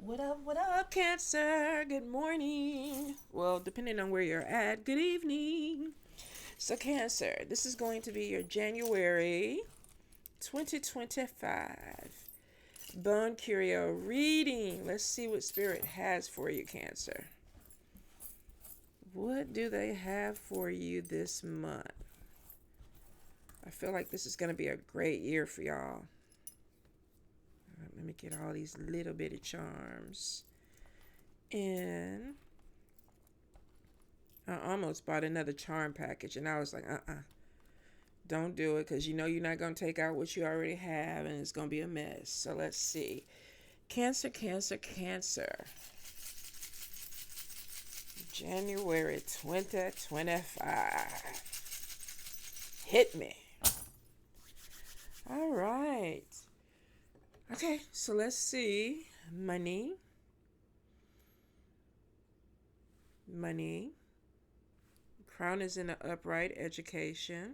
What up, Cancer? Good morning. Well, depending on where you're at, good evening. So, Cancer, this is going to be your January 2025 Bone Curio reading. Let's see what Spirit has for you, Cancer. What do they have for you this month? I feel like this is going to be a great year for y'all. Let me get all these little bitty charms. And I almost bought another charm package, and I was like, don't do it, because you know you're not going to take out what you already have, and it's going to be a mess. So let's see. Cancer, Cancer, Cancer. January 2025. Hit me. All right. Okay, so let's see. Money. Crown is in the upright. Education.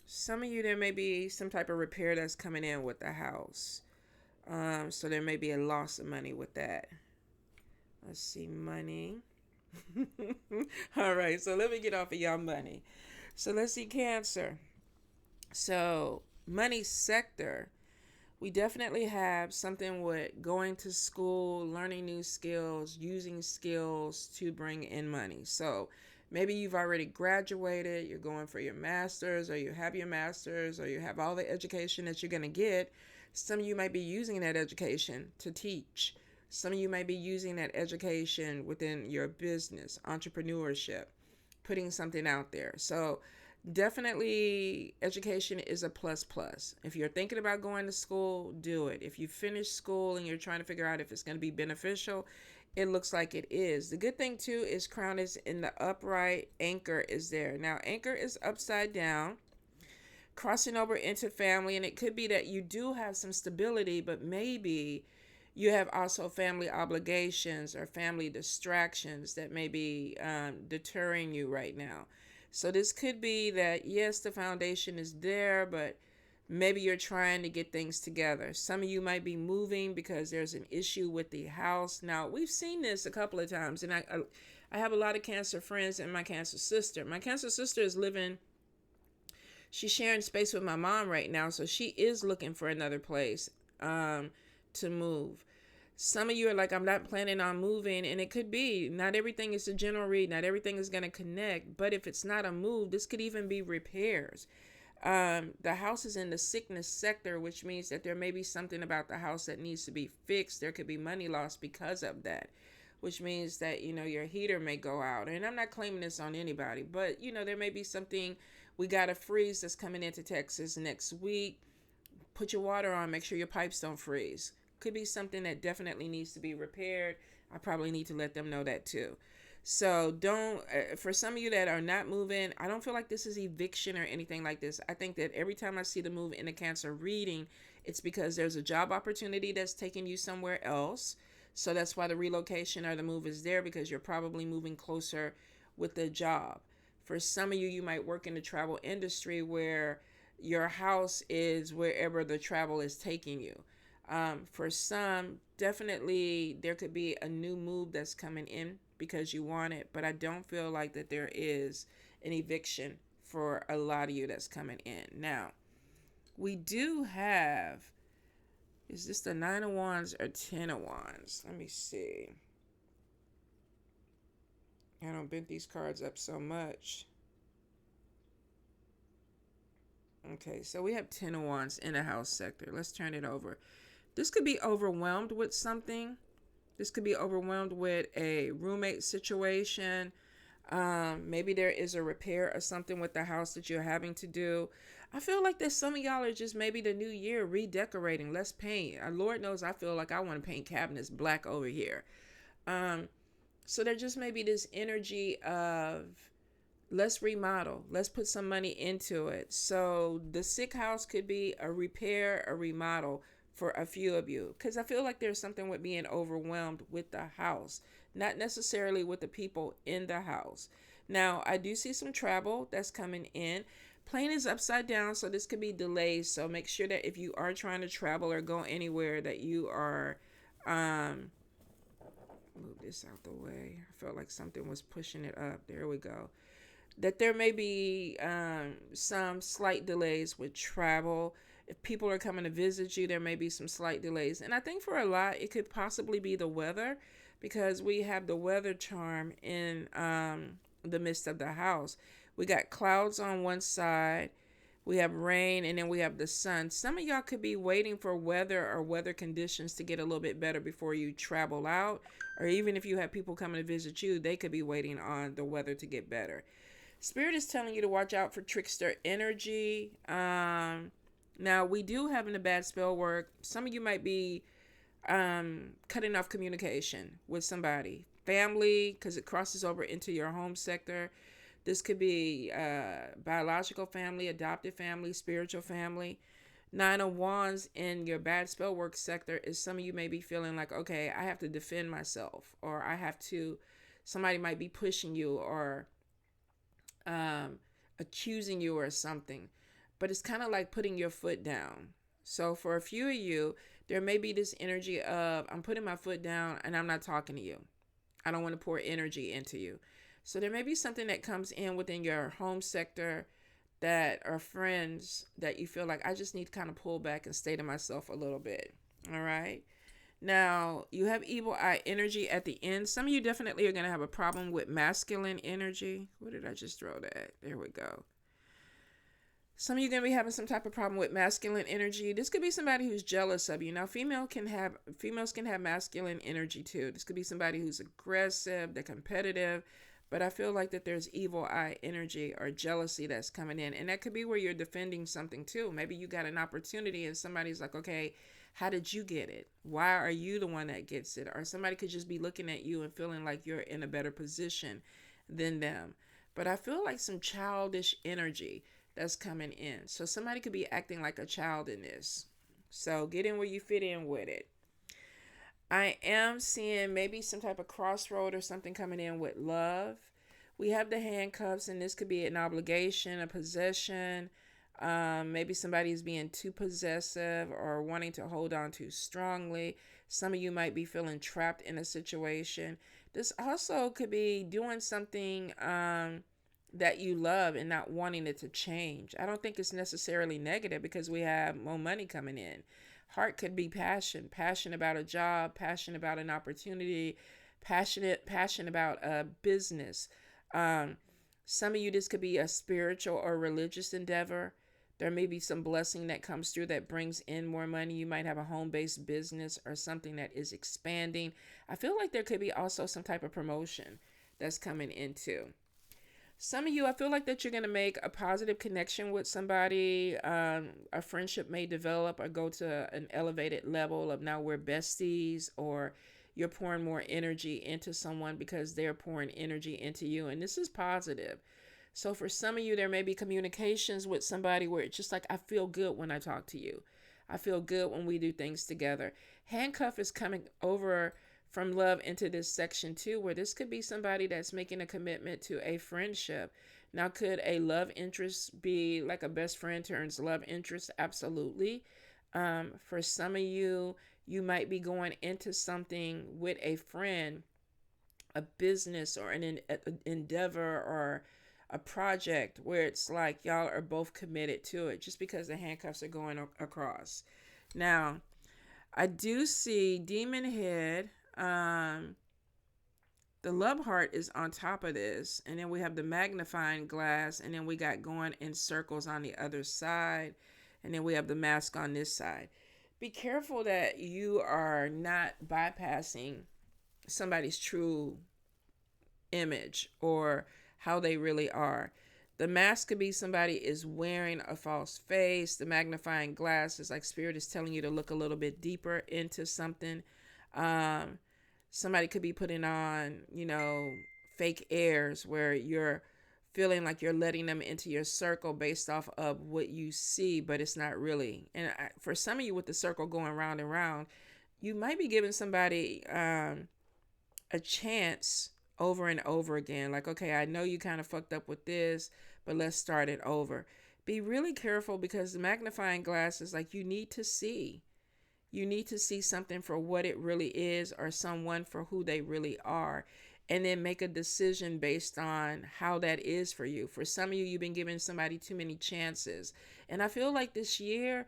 Some of you, there may be some type of repair that's coming in with the house. So there may be a loss of money with that. Let's see, money. All right, so let me get off of y'all money. So let's see, Cancer. So money sector, we definitely have something with going to school, learning new skills, using skills to bring in money. So maybe you've already graduated, you're going for your master's, or you have your master's, or you have all the education that you're going to get. Some of you might be using that education to teach. Some of you might be using that education within your business, entrepreneurship, putting something out there. So definitely education is a plus plus. If you're thinking about going to school, do it. If you finish school and you're trying to figure out if it's going to be beneficial, it looks like it is. The good thing too is crown is in the upright, anchor is there. Now anchor is upside down, crossing over into family, and it could be that you do have some stability, but maybe you have also family obligations or family distractions that may be deterring you right now. So this could be that, yes, the foundation is there, but maybe you're trying to get things together. Some of you might be moving because there's an issue with the house. Now, we've seen this a couple of times, and I have a lot of Cancer friends and my Cancer sister. My Cancer sister is living, she's sharing space with my mom right now, so she is looking for another place to move. Some of you are like, I'm not planning on moving, and it could be not everything is a general read, not everything is going to connect, but if it's not a move, this could even be repairs. The house is in the sickness sector, which means that there may be something about the house that needs to be fixed. There could be money lost because of that, which means that, your heater may go out. And I'm not claiming this on anybody, but, there may be something. We got a freeze that's coming into Texas next week. Put your water on, make sure your pipes don't freeze. Could be something that definitely needs to be repaired. I probably need to let them know that too. So don't, for some of you that are not moving, I don't feel like this is eviction or anything like this. I think that every time I see the move in the Cancer reading, it's because there's a job opportunity that's taking you somewhere else. So that's why the relocation or the move is there, because you're probably moving closer with the job. For some of you, you might work in the travel industry where your house is wherever the travel is taking you. For some, definitely there could be a new move that's coming in because you want it, but I don't feel like that there is an eviction for a lot of you that's coming in. Now, we do have, is this the 9 of Wands or 10 of Wands? Let me see. I don't bent these cards up so much. Okay, so we have 10 of Wands in the house sector. Let's turn it over. This could be overwhelmed with something. This could be overwhelmed with a roommate situation. Maybe there is a repair or something with the house that you're having to do. I feel like that some of y'all are just maybe the new year redecorating. Let's paint. Lord knows I feel like I want to paint cabinets black over here. So there just may be this energy of, let's remodel. Let's put some money into it. So the sick house could be a repair, a remodel for a few of you, because I feel like there's something with being overwhelmed with the house, not necessarily with the people in the house. Now, I do see some travel that's coming in, Plane is upside down, so this could be delays. So make sure that if you are trying to travel or go anywhere, that you are um move this out the way. I felt like something was pushing it up. There we go. That there may be some slight delays with travel. If people are coming to visit you, there may be some slight delays. And I think for a lot, it could possibly be the weather, because we have the weather charm in the midst of the house. We got clouds on one side, we have rain, and then we have the sun. Some of y'all could be waiting for weather or weather conditions to get a little bit better before you travel out. Or even if you have people coming to visit you, they could be waiting on the weather to get better. Spirit is telling you to watch out for trickster energy. Now, we do have in the bad spell work, some of you might be cutting off communication with somebody. Family, because it crosses over into your home sector. This could be biological family, adopted family, spiritual family. Nine of Wands in your bad spell work sector is some of you may be feeling like, okay, I have to defend myself, or I have to, somebody might be pushing you or accusing you or something. But it's kind of like putting your foot down. So for a few of you, there may be this energy of, I'm putting my foot down and I'm not talking to you. I don't want to pour energy into you. So there may be something that comes in within your home sector that are friends that you feel like, I just need to kind of pull back and stay to myself a little bit. All right. Now, you have evil eye energy at the end. Some of you definitely are going to have a problem with masculine energy. What did I just throw that? There we go. Some of you are going to be having some type of problem with masculine energy. This could be somebody who's jealous of you. Now, females can have masculine energy too. This could be somebody who's aggressive, they're competitive, but I feel like that there's evil eye energy or jealousy that's coming in. And that could be where you're defending something too. Maybe you got an opportunity and somebody's like, okay, how did you get it? Why are you the one that gets it? Or somebody could just be looking at you and feeling like you're in a better position than them. But I feel like some childish energy that's coming in. So somebody could be acting like a child in this. So get in where you fit in with it. I am seeing maybe some type of crossroad or something coming in with love. We have the handcuffs, and this could be an obligation, a possession. Maybe somebody's being too possessive or wanting to hold on too strongly. Some of you might be feeling trapped in a situation. This also could be doing something that you love and not wanting it to change. I don't think it's necessarily negative because we have more money coming in. Heart could be passion about a job, passion about an opportunity, passion about a business. Some of you, this could be a spiritual or religious endeavor. There may be some blessing that comes through that brings in more money. You might have a home-based business or something that is expanding. I feel like there could be also some type of promotion that's coming into. Some of you, I feel like that you're going to make a positive connection with somebody. A friendship may develop or go to an elevated level of now we're besties, or you're pouring more energy into someone because they're pouring energy into you. And this is positive. So for some of you, there may be communications with somebody where it's just like, I feel good when I talk to you. I feel good when we do things together. Handcuff is coming over from love into this section too, where this could be somebody that's making a commitment to a friendship. Now, could a love interest be like a best friend turns love interest? Absolutely. For some of you, you might be going into something with a friend, a business or an endeavor or a project where it's like y'all are both committed to it just because the handcuffs are going across. Now, I do see demon head. The love heart is on top of this, and then we have the magnifying glass, and then we got going in circles on the other side, and then we have the mask on this side. Be careful that you are not bypassing somebody's true image or how they really are. The mask could be somebody is wearing a false face. The magnifying glass is like spirit is telling you to look a little bit deeper into something. Somebody could be putting on, fake airs where you're feeling like you're letting them into your circle based off of what you see, but it's not really. And for some of you with the circle going round and round, you might be giving somebody a chance over and over again. Like, okay, I know you kind of fucked up with this, but let's start it over. Be really careful, because the magnifying glass is like, you need to see. You need to see something for what it really is, or someone for who they really are, and then make a decision based on how that is for you. For some of you, you've been giving somebody too many chances. And I feel like this year,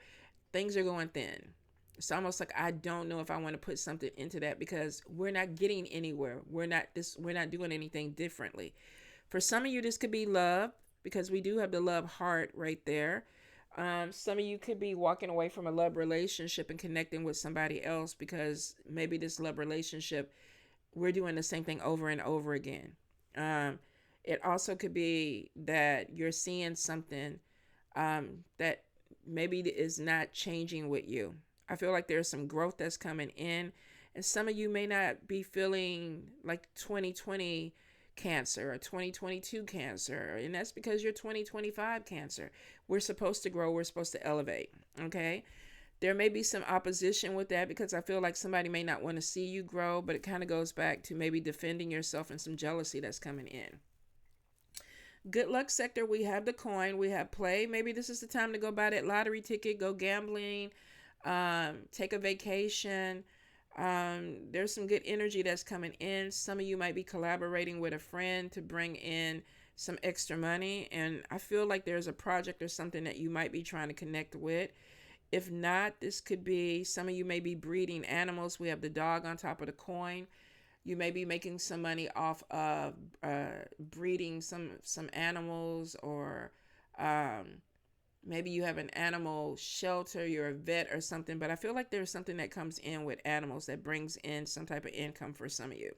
things are going thin. It's almost like I don't know if I want to put something into that, because we're not getting anywhere. We're not doing anything differently. For some of you, this could be love, because we do have the love heart right there. Some of you could be walking away from a love relationship and connecting with somebody else, because maybe this love relationship, we're doing the same thing over and over again. Um, it also could be that you're seeing something that maybe is not changing with you. I feel like there's some growth that's coming in, and some of you may not be feeling like 2020 Cancer or 2022 Cancer, and that's because you're 2025 Cancer. We're supposed to grow, we're supposed to elevate. Okay, there may be some opposition with that, because I feel like somebody may not want to see you grow, but it kind of goes back to maybe defending yourself and some jealousy that's coming in. Good luck sector, we have the coin, we have play. Maybe this is the time to go buy that lottery ticket, go gambling, take a vacation. There's some good energy that's coming in. Some of you might be collaborating with a friend to bring in some extra money, and I feel like there's a project or something that you might be trying to connect with. If not, this could be, some of you may be breeding animals. We have the dog on top of the coin. You may be making some money off of breeding some animals, or maybe you have an animal shelter, you're a vet or something. But I feel like there's something that comes in with animals that brings in some type of income for some of you.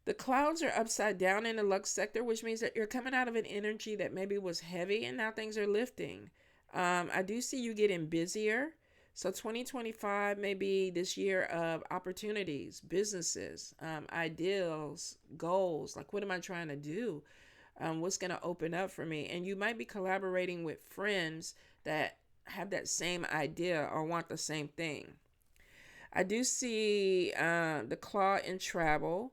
The clouds are upside down in the luck sector, which means that you're coming out of an energy that maybe was heavy, and now things are lifting. I do see you getting busier. So 2025 may be this year of opportunities, businesses, ideals, goals. Like, what am I trying to do? What's going to open up for me? And you might be collaborating with friends that have that same idea or want the same thing. I do see the claw in travel.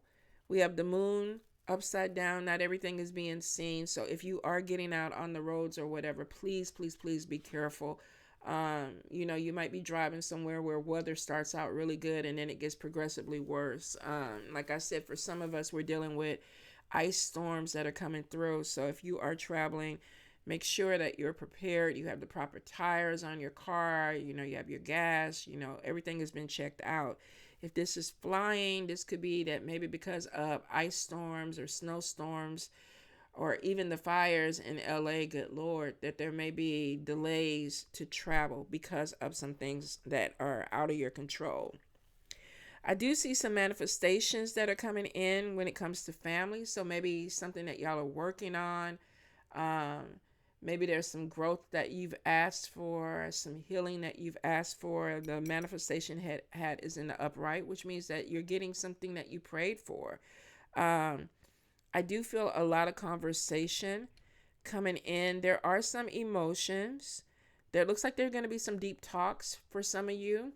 We have the moon upside down. Not everything is being seen. So if you are getting out on the roads or whatever, please, please, please be careful. You might be driving somewhere where weather starts out really good and then it gets progressively worse. Like I said, for some of us, we're dealing with ice storms that are coming through. So if you are traveling, make sure that you're prepared. You have the proper tires on your car. You have your gas. Everything has been checked out. If this is flying, this could be that maybe because of ice storms or snowstorms, or even the fires in LA, good Lord, that there may be delays to travel because of some things that are out of your control. I do see some manifestations that are coming in when it comes to family. So maybe something that y'all are working on. Maybe there's some growth that you've asked for, some healing that you've asked for. The manifestation hat is in the upright, which means that you're getting something that you prayed for. I do feel a lot of conversation coming in. There are some emotions. There looks like there are going to be some deep talks for some of you.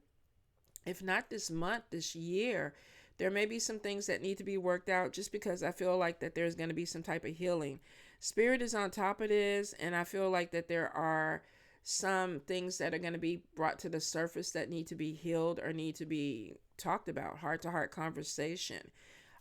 If not this month, this year, there may be some things that need to be worked out, just because I feel like that there's going to be some type of healing. Spirit is on top of this, and I feel like that there are some things that are going to be brought to the surface that need to be healed or need to be talked about, heart-to-heart conversation.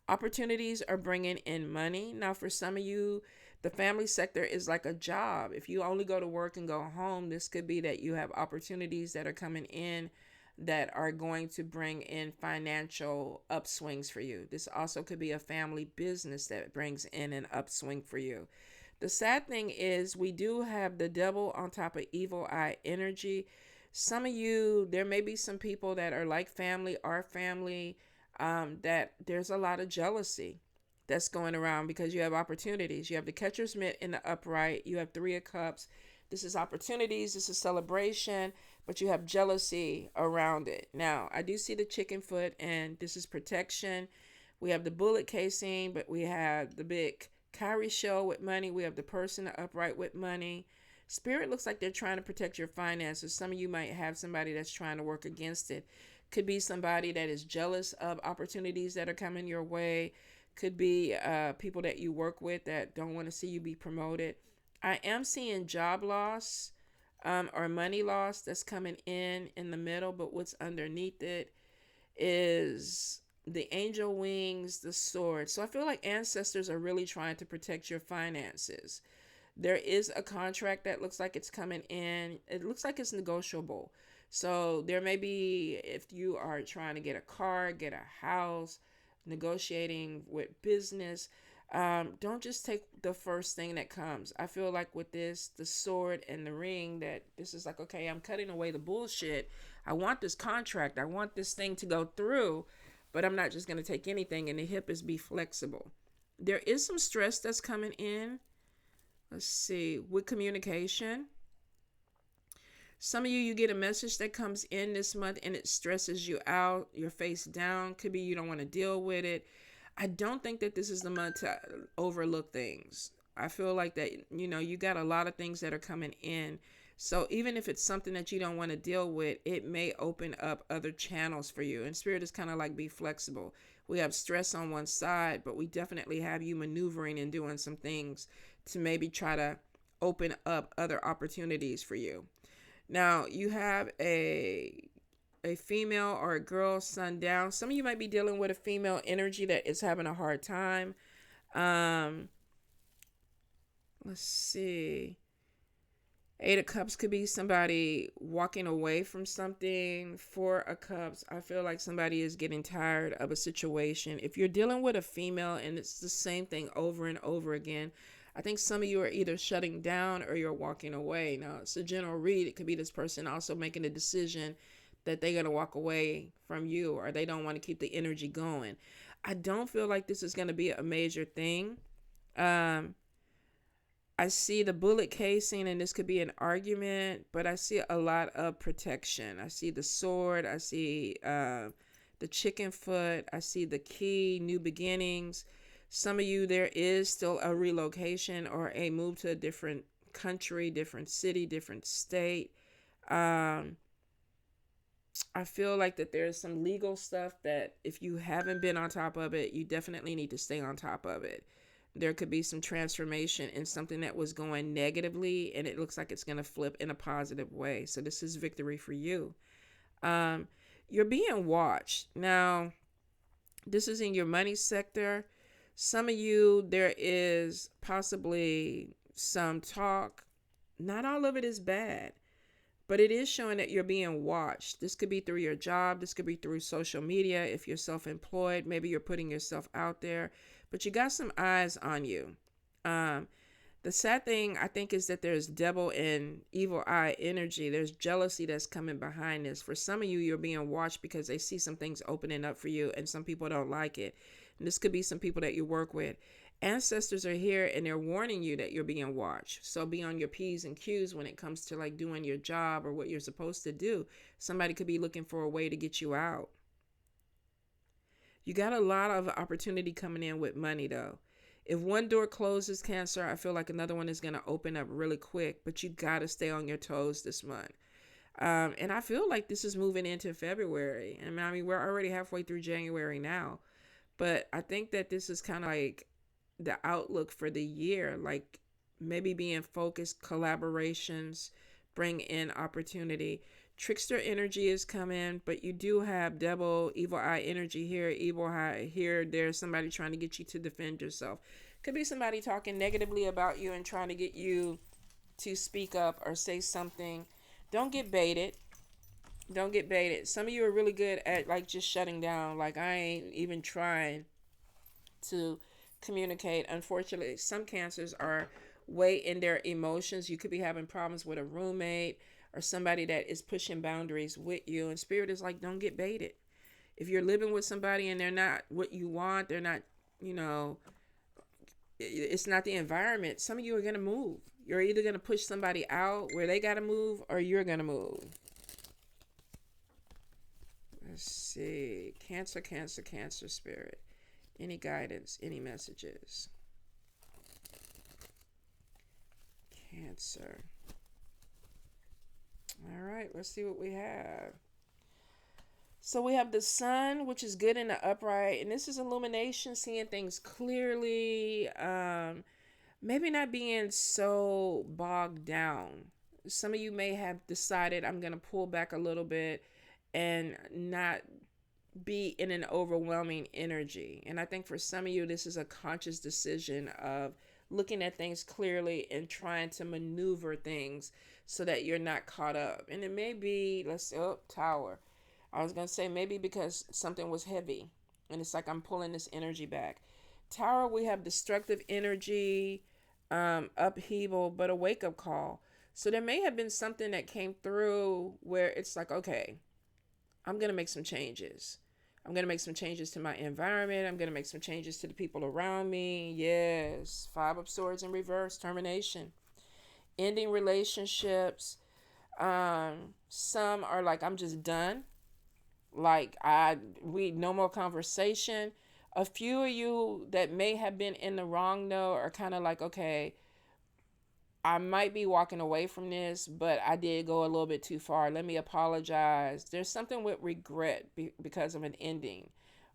Opportunities are bringing in money. Now, for some of you, the family sector is like a job. If you only go to work and go home, this could be that you have opportunities that are coming in that are going to bring in financial upswings for you. This also could be a family business that brings in an upswing for you. The sad thing is we do have the devil on top of evil eye energy. Some of you, there may be some people that are like family, our family, that there's a lot of jealousy that's going around because you have opportunities. You have the catcher's mitt in the upright. You have 3 of cups. This is opportunities. This is celebration, but you have jealousy around it. Now, I do see the chicken foot, and this is protection. We have the bullet casing, but we have the big Kyrie show with money. We have the person upright with money. Spirit looks like they're trying to protect your finances. Some of you might have somebody that's trying to work against it. Could be somebody that is jealous of opportunities that are coming your way. Could be people that you work with that don't want to see you be promoted. I am seeing job loss, or money loss that's coming in the middle, but what's underneath it is the angel wings, the sword. So I feel like ancestors are really trying to protect your finances. There is a contract that looks like it's coming in. It looks like it's negotiable. So there may be, if you are trying to get a car, get a house, negotiating with business, don't just take the first thing that comes. I feel like with this, the sword and the ring, that this is like, okay, I'm cutting away the bullshit. I want this contract. I want this thing to go through, but I'm not just going to take anything. And the hip is be flexible. There is some stress that's coming in. Let's see, with communication. Some of you, you get a message that comes in this month and it stresses you out. You're face down. Could be you don't want to deal with it. I don't think that this is the month to overlook things. I feel like that, you got a lot of things that are coming in. So even if it's something that you don't want to deal with, it may open up other channels for you. And spirit is kind of like, be flexible. We have stress on one side, but we definitely have you maneuvering and doing some things to maybe try to open up other opportunities for you. Now, you have a female or a girl sun down. Some of you might be dealing with a female energy that is having a hard time. Let's see. Eight of Cups could be somebody walking away from something. Four of Cups, I feel like somebody is getting tired of a situation. If you're dealing with a female and it's the same thing over and over again, I think some of you are either shutting down or you're walking away. Now, it's a general read. It could be this person also making a decision that they're going to walk away from you, or they don't want to keep the energy going. I don't feel like this is going to be a major thing. I see the bullet casing, and this could be an argument, but I see a lot of protection. I see the sword. I see the chicken foot. I see the key, new beginnings. Some of you, there is still a relocation or a move to a different country, different city, different state. I feel like that there's some legal stuff that if you haven't been on top of it, you definitely need to stay on top of it. There could be some transformation in something that was going negatively, and it looks like it's going to flip in a positive way. So this is victory for you. You're being watched. Now, this is in your money sector. Some of you, there is possibly some talk. Not all of it is bad, but it is showing that you're being watched. This could be through your job. This could be through social media. If you're self-employed, maybe you're putting yourself out there, but you got some eyes on you. The sad thing, I think, is that there's devil and evil eye energy. There's jealousy that's coming behind this. For some of you, you're being watched because they see some things opening up for you, and some people don't like it. And this could be some people that you work with. Ancestors are here and they're warning you that you're being watched. So be on your P's and Q's when it comes to like doing your job or what you're supposed to do. Somebody could be looking for a way to get you out. You got a lot of opportunity coming in with money though. If one door closes, Cancer, I feel like another one is going to open up really quick, but you got to stay on your toes this month. And I feel like this is moving into February. And I mean, we're already halfway through January now. But I think that this is kind of like the outlook for the year, like maybe being focused, collaborations, bring in opportunity. Trickster energy is coming, but you do have devil, evil eye energy here, evil eye here. There's somebody trying to get you to defend yourself. Could be somebody talking negatively about you and trying to get you to speak up or say something. Don't get baited. Don't get baited. Some of you are really good at like just shutting down. Like, I ain't even trying to communicate. Unfortunately, some Cancers are way in their emotions. You could be having problems with a roommate or somebody that is pushing boundaries with you. And Spirit is like, don't get baited. If you're living with somebody and they're not what you want, they're not, it's not the environment. Some of you are going to move. You're either going to push somebody out where they got to move, or you're going to move. Let's see. Cancer, Cancer, Cancer, Spirit. Any guidance, any messages? Cancer. All right, let's see what we have. So we have the sun, which is good in the upright. And this is illumination, seeing things clearly. maybe not being so bogged down. Some of you may have decided, I'm going to pull back a little bit and not be in an overwhelming energy. And I think for some of you, this is a conscious decision of looking at things clearly and trying to maneuver things so that you're not caught up. And it may be, let's say, oh, Tower. I was going to say maybe because something was heavy and it's like I'm pulling this energy back. Tower, we have destructive energy, upheaval, but a wake up call. So there may have been something that came through where it's like, okay, I'm going to make some changes. I'm going to make some changes to my environment. I'm going to make some changes to the people around me. Yes. Five of Swords in reverse, termination. Ending relationships. Some are like, I'm just done. Like, we no more conversation. A few of you that may have been in the wrong though are kind of like, okay, I might be walking away from this, but I did go a little bit too far. Let me apologize. There's something with regret because of an ending,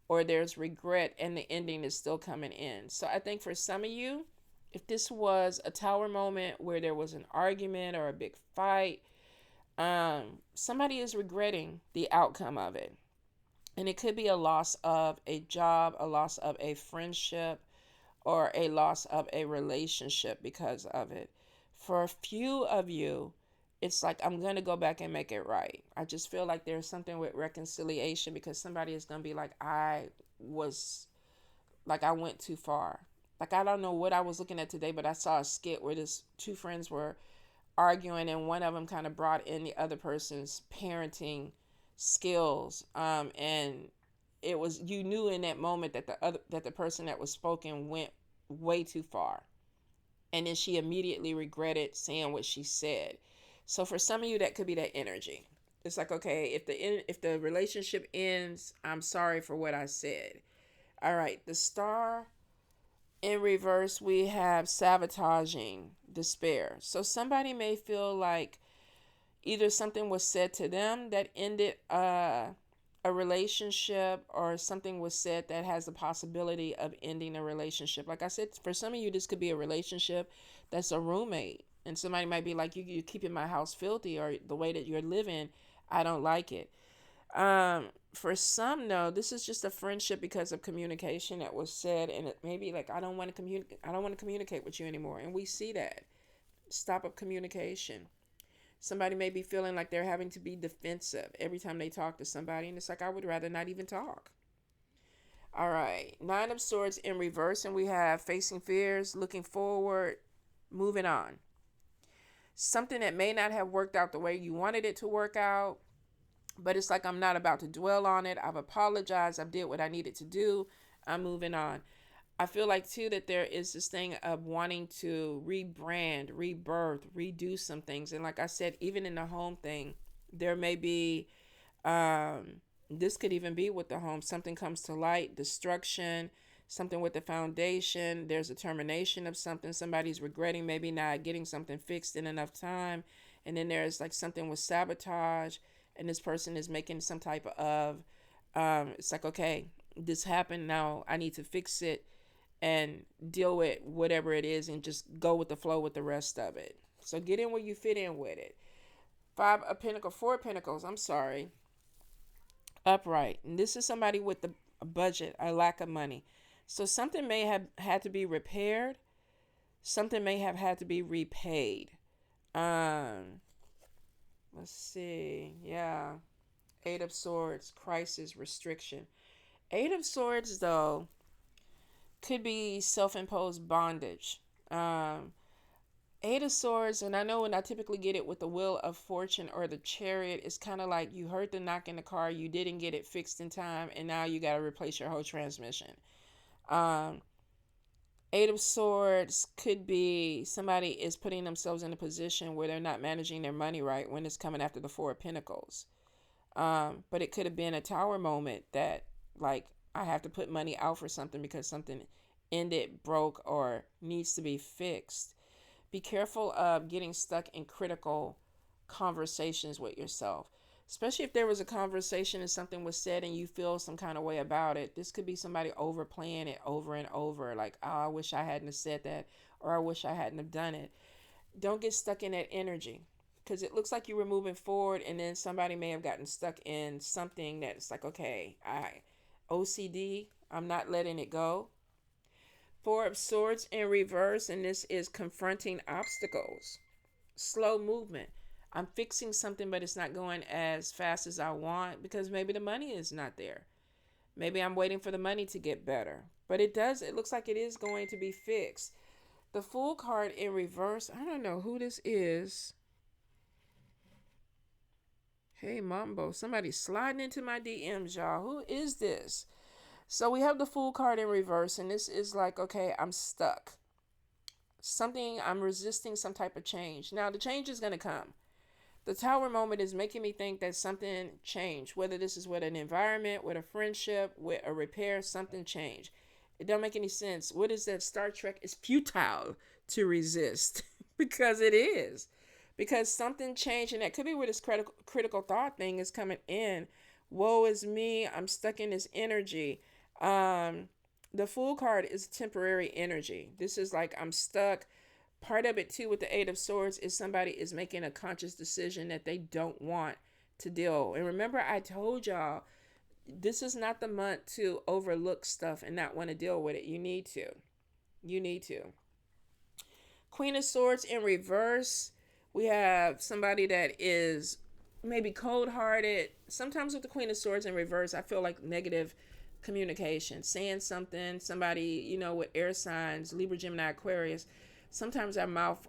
or there's regret and the ending is still coming in. So I think for some of you, if this was a Tower moment where there was an argument or a big fight, somebody is regretting the outcome of it. And it could be a loss of a job, a loss of a friendship, or a loss of a relationship because of it. For a few of you, it's like, I'm going to go back and make it right. I just feel like there's something with reconciliation because somebody is going to be like, I went too far. Like, I don't know what I was looking at today, but I saw a skit where this two friends were arguing and one of them kind of brought in the other person's parenting skills. And it was, you knew in that moment that the person that was spoken went way too far, and then she immediately regretted saying what she said. So for some of you, that could be that energy. It's like, okay, if the relationship ends, I'm sorry for what I said. All right, the Star in reverse, we have sabotaging, despair. So somebody may feel like either something was said to them that ended a relationship, or something was said that has the possibility of ending a relationship. Like I said, for some of you, this could be a relationship that's a roommate. And somebody might be like, you're keeping my house filthy, or the way that you're living, I don't like it. For some, no, this is just a friendship because of communication that was said. And it may be like, I don't want to communicate with you anymore. And we see that. Stop of communication. Somebody may be feeling like they're having to be defensive every time they talk to somebody. And it's like, I would rather not even talk. All right. Nine of Swords in reverse. And we have facing fears, looking forward, moving on. Something that may not have worked out the way you wanted it to work out. But it's like, I'm not about to dwell on it. I've apologized. I've did what I needed to do. I'm moving on. I feel like too that there is this thing of wanting to rebrand, rebirth, redo some things. And like I said, even in the home thing, there may be, this could even be with the home. Something comes to light, destruction, something with the foundation. There's a termination of something. Somebody's regretting maybe not getting something fixed in enough time. And then there's like something with sabotage. And this person is making some type of, it's like, okay, this happened. Now I need to fix it and deal with whatever it is and just go with the flow with the rest of it. So get in where you fit in with it. Four of Pentacles, I'm sorry. Upright. And this is somebody with a budget, a lack of money. So something may have had to be repaired. Something may have had to be repaid. Let's see. Yeah. Eight of Swords, crisis, restriction. Eight of Swords, though, could be self-imposed bondage. Eight of Swords, and I know when I typically get it with the Wheel of Fortune or the Chariot, it's kind of like you heard the knock in the car, you didn't get it fixed in time, and now you got to replace your whole transmission. Eight of Swords could be somebody is putting themselves in a position where they're not managing their money right when it's coming after the Four of Pentacles. But it could have been a Tower moment that, like, I have to put money out for something because something ended, broke, or needs to be fixed. Be careful of getting stuck in critical conversations with yourself. Especially if there was a conversation and something was said and you feel some kind of way about it. This could be somebody overplaying it over and over. Like, oh, I wish I hadn't have said that, or I wish I hadn't have done it. Don't get stuck in that energy, because it looks like you were moving forward and then somebody may have gotten stuck in something that's like, okay, OCD, I'm not letting it go. Four of Swords in reverse, and this is confronting obstacles. Slow movement. I'm fixing something, but it's not going as fast as I want because maybe the money is not there. Maybe I'm waiting for the money to get better. But it looks like it is going to be fixed. The Fool card in reverse, I don't know who this is. Hey, Mambo, somebody's sliding into my DMs, y'all. Who is this? So we have the Fool card in reverse, and this is like, okay, I'm stuck. I'm resisting some type of change. Now, the change is going to come. The Tower moment is making me think that something changed, whether this is with an environment, with a friendship, with a repair, something changed. It don't make any sense. What is that? Star Trek is futile to resist because it is. Because something changed, and that could be where this critical thought thing is coming in. Woe is me. I'm stuck in this energy. The Fool card is temporary energy. This is like I'm stuck. Part of it too with the Eight of Swords is somebody is making a conscious decision that they don't want to deal. And remember, I told y'all, this is not the month to overlook stuff and not want to deal with it. You need to. You need to. Queen of Swords in reverse. We have somebody that is maybe cold-hearted. Sometimes with the Queen of Swords in reverse, I feel like negative communication. Saying something, somebody, with air signs, Libra, Gemini, Aquarius. Sometimes our mouth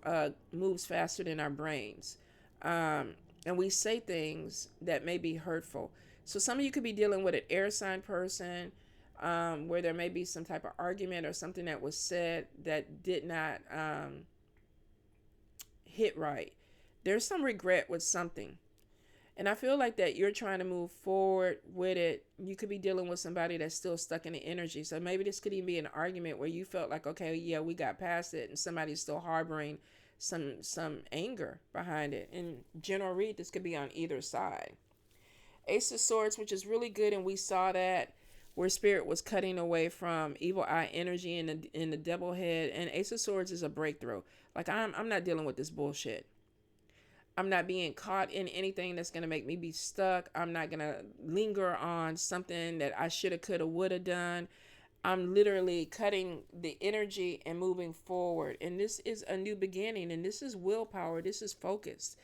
moves faster than our brains. And we say things that may be hurtful. So some of you could be dealing with an air sign person where there may be some type of argument or something that was said that did not hit right. There's some regret with something. And I feel like that you're trying to move forward with it. You could be dealing with somebody that's still stuck in the energy. So maybe this could even be an argument where you felt like, okay, yeah, we got past it, and somebody's still harboring some anger behind it. In general read, this could be on either side. Ace of Swords, which is really good, and we saw that where Spirit was cutting away from evil eye energy in the devil head. And Ace of Swords is a breakthrough. Like I'm not dealing with this bullshit. I'm not being caught in anything that's going to make me be stuck. I'm not going to linger on something that I shoulda, coulda, woulda done. I'm literally cutting the energy and moving forward. And this is a new beginning. And this is willpower. This is focus.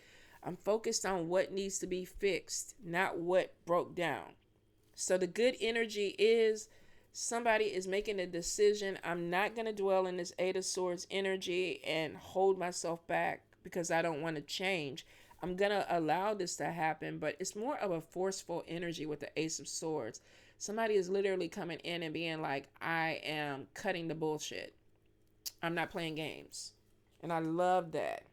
I'm focused on what needs to be fixed, not what broke down. So the good energy is somebody is making a decision. I'm not going to dwell in this Eight of Swords energy and hold myself back because I don't want to change. I'm going to allow this to happen, but it's more of a forceful energy with the Ace of Swords. Somebody is literally coming in and being like, I am cutting the bullshit. I'm not playing games. And I love that.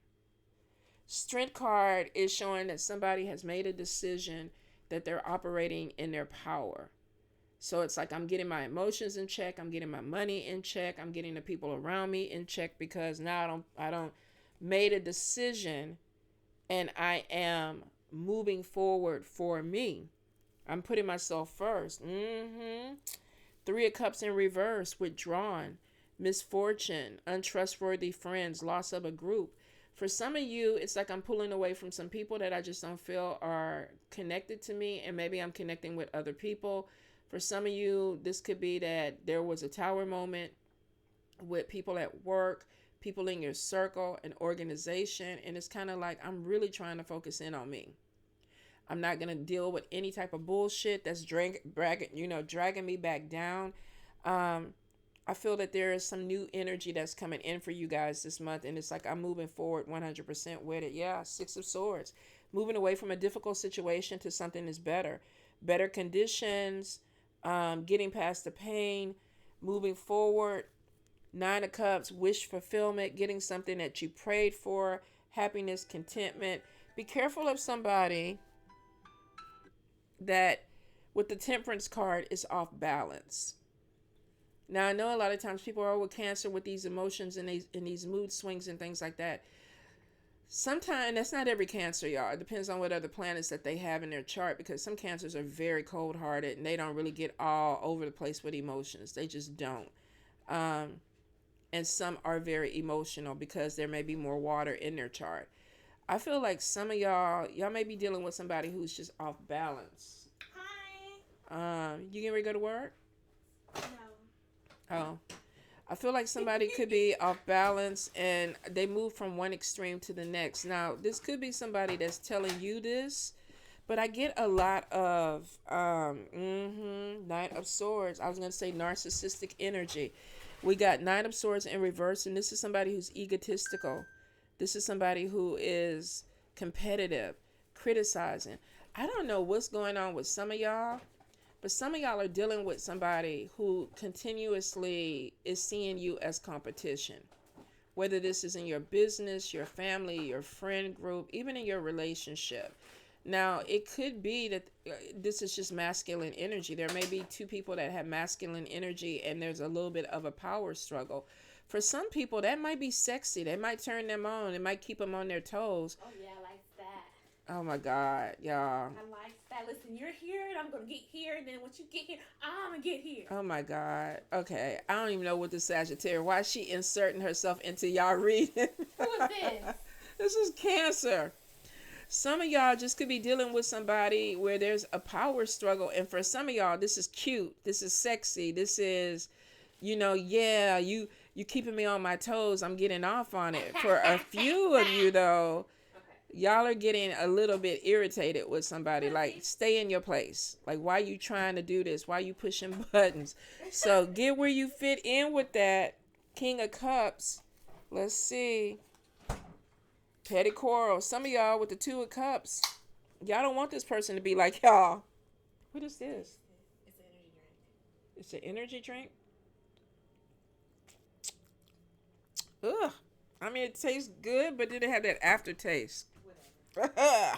Strength card is showing that somebody has made a decision that they're operating in their power. So it's like I'm getting my emotions in check. I'm getting my money in check. I'm getting the people around me in check because now I don't made a decision and I am moving forward for me. I'm putting myself first. Three of Cups in reverse, withdrawn, misfortune, untrustworthy friends, loss of a group. For some of you, it's like I'm pulling away from some people that I just don't feel are connected to me, and maybe I'm connecting with other people. For some of you, this could be that there was a tower moment with people at work, people in your circle, an organization, and it's kind of like I'm really trying to focus in on me. I'm not going to deal with any type of bullshit that's dragging me back down. I feel that there is some new energy that's coming in for you guys this month, and it's like I'm moving forward 100% with it. Yeah, Six of Swords. Moving away from a difficult situation to something that's better. Better conditions, getting past the pain, moving forward. Nine of Cups, wish fulfillment, getting something that you prayed for, happiness, contentment. Be careful of somebody that with the Temperance card is off balance. Now, I know a lot of times people are with Cancer with these emotions and these mood swings and things like that. Sometimes that's not every Cancer, y'all. It depends on what other planets that they have in their chart, because some Cancers are very cold hearted and they don't really get all over the place with emotions. They just don't. Um, and some are very emotional because there may be more water in their chart. I feel like some of y'all may be dealing with somebody who's just off balance. You getting ready to go to work? No. Oh. I feel like somebody could be off balance and they move from one extreme to the next. Now, this could be somebody that's telling you this, but I get a lot of Knight of Swords. I was going to say narcissistic energy. We got Knight of Swords in reverse, and this is somebody who's egotistical. This is somebody who is competitive, criticizing. I don't know what's going on with some of y'all, but some of y'all are dealing with somebody who continuously is seeing you as competition. Whether this is in your business, your family, your friend group, even in your relationship. Now, it could be that this is just masculine energy. There may be two people that have masculine energy and there's a little bit of a power struggle. For some people, that might be sexy. That might turn them on. It might keep them on their toes. Oh, yeah, I like that. Oh, my God, y'all. I like that. Listen, you're here and I'm going to get here. And then once you get here, I'm going to get here. Oh, my God. Okay. I don't even know what the Sagittarius. Why is she inserting herself into y'all reading? Who is this? This is Cancer. Some of y'all just could be dealing with somebody where there's a power struggle. And for some of y'all, this is cute. This is sexy. This is, yeah, you keeping me on my toes. I'm getting off on it. For a few of you, though, y'all are getting a little bit irritated with somebody. Like, stay in your place. Like, why you trying to do this? Why you pushing buttons? So get where you fit in with that. King of Cups. Let's see. Petty quarrel. Some of y'all with the Two of Cups, y'all don't want this person to be like y'all. What is this? It's an energy drink. It's an energy drink? Ugh. I mean, it tastes good, but did it have that aftertaste? Whatever.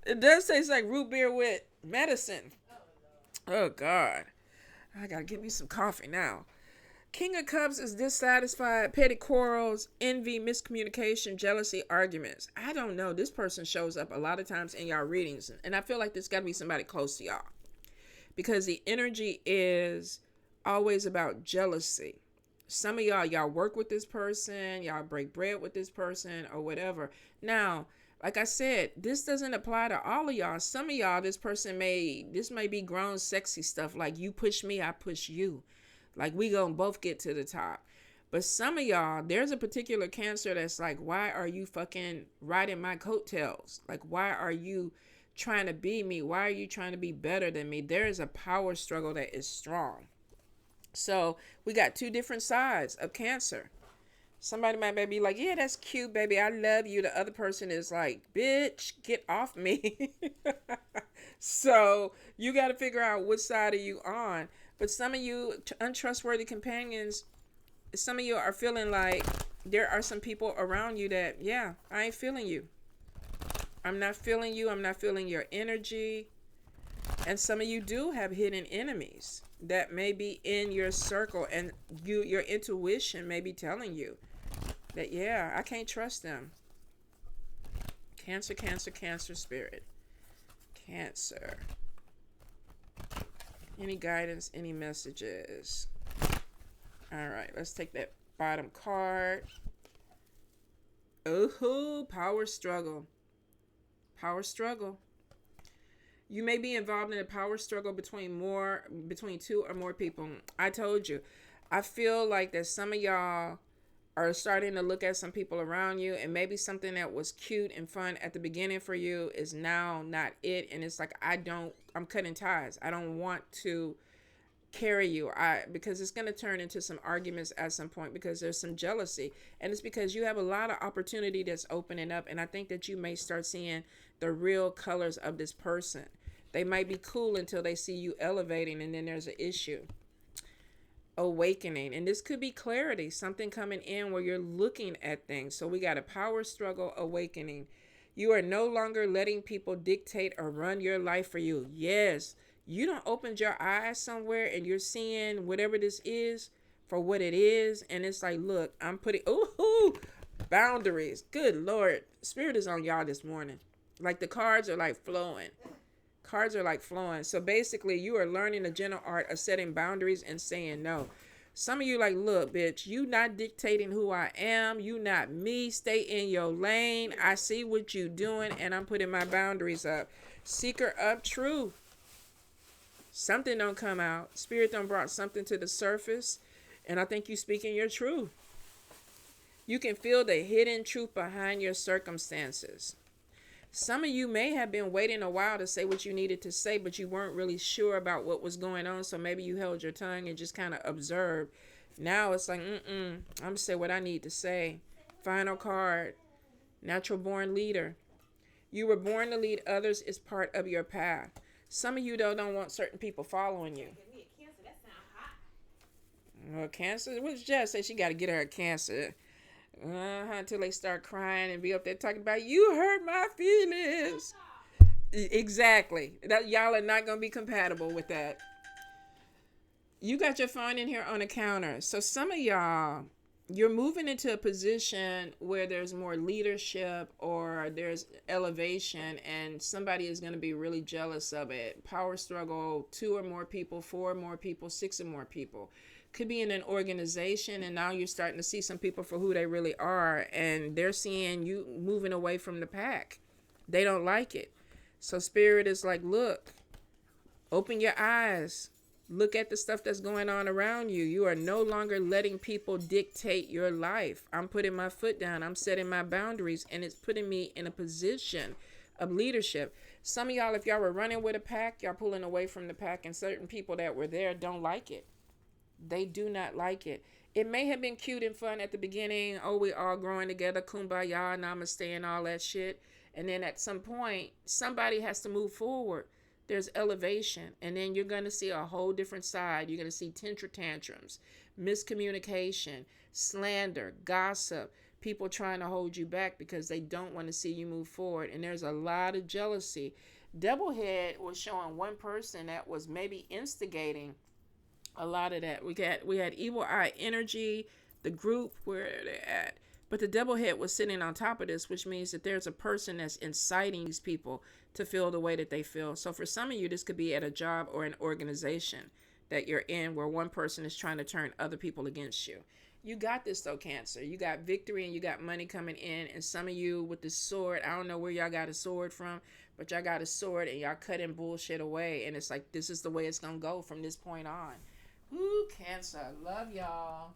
It does taste like root beer with medicine. Oh, God. I gotta get me some coffee now. King of Cups is dissatisfied, petty quarrels, envy, miscommunication, jealousy, arguments. I don't know. This person shows up a lot of times in y'all readings. And I feel like this got to be somebody close to y'all. Because the energy is always about jealousy. Some of y'all work with this person. Y'all break bread with this person or whatever. Now, like I said, this doesn't apply to all of y'all. Some of y'all, this may be grown sexy stuff. Like, you push me, I push you. Like, we gonna both get to the top. But some of y'all, there's a particular Cancer that's like, why are you fucking riding my coattails? Like, why are you trying to be me? Why are you trying to be better than me? There is a power struggle that is strong. So we got two different sides of Cancer. Somebody might be like, yeah, that's cute, baby. I love you. The other person is like, bitch, get off me. So you got to figure out which side are you on. But some of you untrustworthy companions, some of you are feeling like there are some people around you that, yeah, I ain't feeling you. I'm not feeling you. I'm not feeling your energy. And some of you do have hidden enemies that may be in your circle, and your intuition may be telling you that, yeah, I can't trust them. Cancer, Cancer, Cancer spirit. Cancer. Any guidance, any messages? All right, let's take that bottom card. Ooh, power struggle. Power struggle. You may be involved in a power struggle between two or more people. I told you. I feel like that some of y'all are starting to look at some people around you, and maybe something that was cute and fun at the beginning for you is now not it. And it's like, I'm cutting ties. I don't want to carry you. Because it's going to turn into some arguments at some point, because there's some jealousy. And it's because you have a lot of opportunity that's opening up. And I think that you may start seeing the real colors of this person. They might be cool until they see you elevating, and then there's an issue. Awakening. And this could be clarity, something coming in where you're looking at things. So we got a power struggle, awakening. You are no longer letting people dictate or run your life for you. Yes, you don't open your eyes somewhere and you're seeing whatever this is for what it is. And it's like, look, I'm putting, ooh, Boundaries. Good Lord. Spirit is on y'all this morning. Like the cards are like flowing. Cards are like flowing. So basically, you are learning the gentle art of setting boundaries and saying no. Some of you like, look, bitch, you not dictating who I am. You not me. Stay in your lane. I see what you doing, and I'm putting my boundaries up. Seeker of truth. Something don't come out. Spirit done brought something to the surface, and I think you speaking your truth. You can feel the hidden truth behind your circumstances. Some of you may have been waiting a while to say what you needed to say, but you weren't really sure about what was going on. So maybe you held your tongue and just kind of observed. Now it's like, I'm going to say what I need to say. Final card. Natural born leader. You were born to lead others is part of your path. Some of you, though, don't want certain people following you. Well, Cancer? What did Jess say? She got to get her a Cancer. Until they start crying and be up there talking about, you hurt my feelings. Exactly. That y'all are not going to be compatible with that. You got your phone in here on the counter. So some of y'all, you're moving into a position where there's more leadership or there's elevation, and somebody is going to be really jealous of it. Power struggle, 2 or more people, 4 or more people, 6 or more people. Could be in an organization, and now you're starting to see some people for who they really are, and they're seeing you moving away from the pack. They don't like it. So Spirit is like, look, open your eyes. Look at the stuff that's going on around you. You are no longer letting people dictate your life. I'm putting my foot down. I'm setting my boundaries, and it's putting me in a position of leadership. Some of y'all, if y'all were running with a pack, y'all pulling away from the pack, and certain people that were there don't like it. They do not like it. It may have been cute and fun at the beginning. Oh, we all growing together, kumbaya, namaste, and all that shit. And then at some point, somebody has to move forward. There's elevation. And then you're going to see a whole different side. You're going to see tantrums, miscommunication, slander, gossip, people trying to hold you back because they don't want to see you move forward. And there's a lot of jealousy. Doublehead was showing one person that was maybe instigating a lot of that. We had evil eye energy, the group where they're at. But the devil head was sitting on top of this, which means that there's a person that's inciting these people to feel the way that they feel. So for some of you, this could be at a job or an organization that you're in where one person is trying to turn other people against you. You got this though, Cancer. You got victory and you got money coming in. And some of you with the sword, I don't know where y'all got a sword from, but y'all got a sword and y'all cutting bullshit away. And it's like, this is the way it's going to go from this point on. Ooh, Cancer. Love y'all.